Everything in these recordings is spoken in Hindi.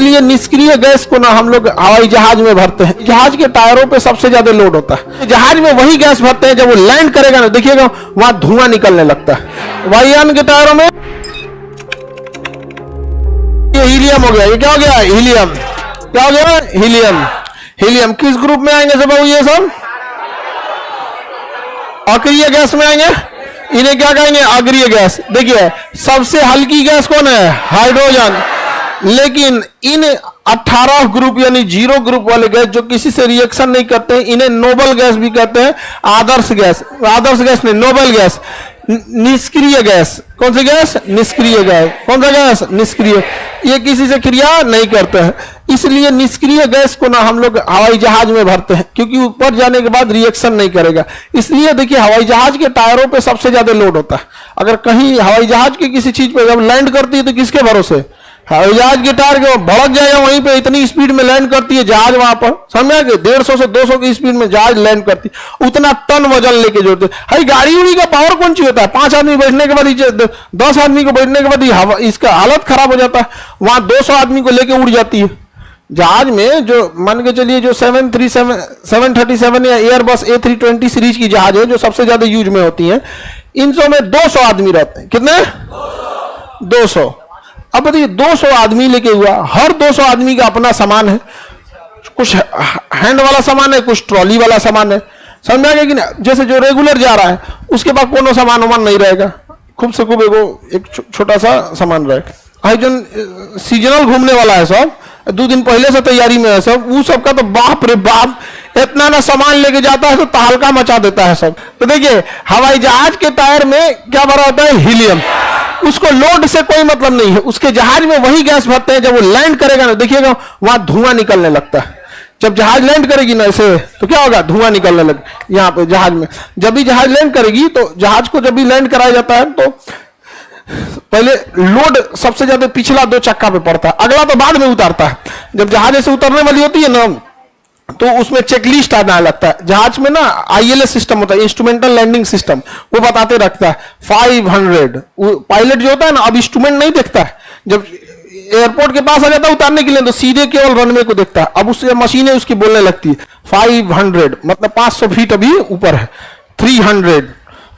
इसलिए निष्क्रिय गैस को ना हम लोग हवाई जहाज में भरते हैं। जहाज के टायरों पे सबसे ज्यादा लोड होता है। जहाज में वही गैस भरते हैं, जब वो लैंड करेगा ना, देखिएगा वहां धुआं निकलने लगता है। वायुयान के टायरों में ये हीलियम हो गया। ये क्या हो गया? हीलियम। क्या हो गया? हीलियम। हीलियम किस ग्रुप में आएंगे सब? ये सब अक्रिय गैस में आएंगे। इन्हें क्या कहेंगे? अग्रिय गैस। देखिए सबसे हल्की गैस कौन है? हाइड्रोजन। लेकिन इन 18 ग्रुप यानी 0 ग्रुप वाले गैस जो किसी से रिएक्शन नहीं करते हैं, इन्हें नोबल गैस भी कहते हैं। आदर्श गैस, आदर्श गैस नहीं, नोबल गैस। निष्क्रिय गैस, कौन सी गैस? निष्क्रिय गैस। कौन सा गैस? निष्क्रिय। ये किसी से क्रिया नहीं करते हैं, इसलिए निष्क्रिय गैस को ना हम लोग हवाई जहाज में भरते हैं, क्योंकि ऊपर जाने के बाद रिएक्शन नहीं करेगा। इसलिए देखिए हवाई जहाज के टायरों पे सबसे ज्यादा लोड होता है। अगर कहीं हवाई जहाज की किसी चीज पे जब लैंड करती है तो किसके भरोसे? हवाई जहाज के टायर के भड़क जाएगा, वहीं पे इतनी स्पीड में लैंड करती है जहाज वहां पर, समझा कि 150 से 200 की स्पीड में जहाज लैंड करती है। उतना टन वजन लेके जोड़ते। हाई गाड़ी उड़ी का पावर कौन सी होता है? 5 आदमी बैठने के बाद, 10 आदमी को बैठने के बाद इसका हालत खराब हो जाता है। वहां 200 आदमी को लेके उड़ जाती है। जहाज में जो मान के चलिए जो 737 या एयरबस A320 सीरीज की जहाज है जो सबसे ज्यादा यूज में होती है, इन सब में 200 आदमी रहते हैं। कितने? 200। अब बताइए 200 आदमी लेके हुआ, हर 200 आदमी का अपना सामान है। कुछ हैंड वाला सामान है, कुछ ट्रॉली वाला सामान है, समझा गया कि नहीं? जैसे जो रेगुलर जा रहा है उसके पास कोनो सामान वामान नहीं रहेगा, खूब से खूब एक छोटा सा सामान रहेगा। जो सीजनल घूमने वाला है सब 2 दिन पहले से तैयारी में है सब, वो सब का तो बाप रे बाप इतना ना सामान लेके जाता है तो तहलका मचा देता है सब। तो देखिए हवाई जहाज के टायर में क्या भरा होता है? हीलियम। उसको लोड से कोई मतलब नहीं है, उसके जहाज में वही गैस भरते हैं। जब वो लैंड करेगा ना, देखिएगा वहां धुआं निकलने लगता है। जब जहाज लैंड करेगी ना ऐसे, तो क्या होगा? धुआं निकलने लगे यहाँ पे जहाज में। जब भी जहाज लैंड करेगी तो जहाज को जब भी लैंड कराया जाता है तो पहले लोड सबसे ज्यादा पिछला 2 चक्का पे पड़ता है, अगला तो बाद में उतारता है। जब जहाज ऐसे उतरने वाली होती है ना, तो उसमें चेकलिस्ट आना लगता है। जहाज में ना ILS सिस्टम होता है, इंस्ट्रूमेंटल लैंडिंग सिस्टम, वो बताते रखता है 500। पायलट जो होता है ना, अब इंस्ट्रूमेंट नहीं देखता है। जब एयरपोर्ट के पास आ जाता है उतारने के लिए तो सीधे केवल रनवे को देखता है। अब उससे मशीनें उसकी बोलने लगती है 500 मतलब 500 फीट अभी ऊपर है, 300,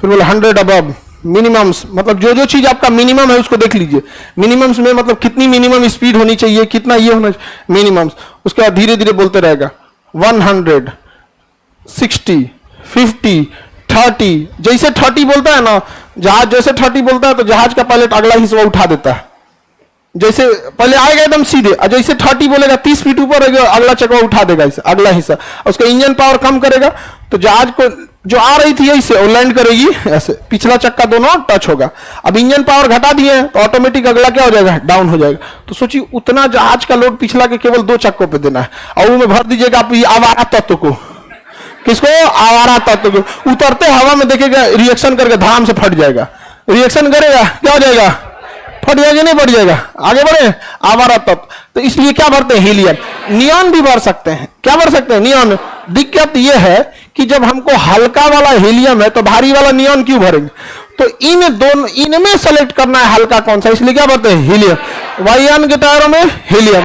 फिर बोले 100 अबव। मिनिमम्स मतलब जो जो चीज आपका मिनिमम है उसको देख लीजिए। मिनिमम्स में मतलब कितनी मिनिमम स्पीड होनी चाहिए, कितना ये होना चाहिए, मिनिमम्स। उसके बाद धीरे धीरे बोलते रहेगा 100, 60, 50, 30। जैसे 30 बोलता है ना जहाज, जैसे 30 बोलता है तो जहाज का पायलट अगला हिस्सा उठा देता है। जैसे पहले आएगा एकदम सीधे, और जैसे 30 बोलेगा 30 फीट ऊपर अगला चक्का उठा देगा इसे, अगला हिस्सा। उसका इंजन पावर कम करेगा तो जहाज को जो आ रही थी ऐसे और लैंड करेगी ऐसे, पिछला चक्का दोनों टच होगा। अब इंजन पावर घटा दिए तो ऑटोमेटिक अगला क्या हो जाएगा? डाउन हो जाएगा। तो सोचिए उतना जहाज का लोड पिछला के केवल 2 चक्कों पे देना है, और वो में भर दीजिएगा आप आवारा तत्व को। किसको? आवारा तत्व को। उतरते हवा में देखेगा रिएक्शन करके धाम से फट जाएगा। रिएक्शन करेगा क्या हो जाएगा? फट जाएगा, नहीं फट जाएगा? आगे बढ़े, आवारा तत्व। तो इसलिए क्या भरते हैं? हीलियम। नियॉन भी भर सकते हैं। क्या भर सकते हैं? नियॉन। दिक्कत यह है कि जब हमको हल्का वाला हीलियम है तो भारी वाला नियॉन क्यों भरेंगे? तो इन दोनों, इनमें सेलेक्ट करना है हल्का कौन सा, इसलिए क्या भरते हैं? हीलियम। वायुयान के टायरों में हीलियम।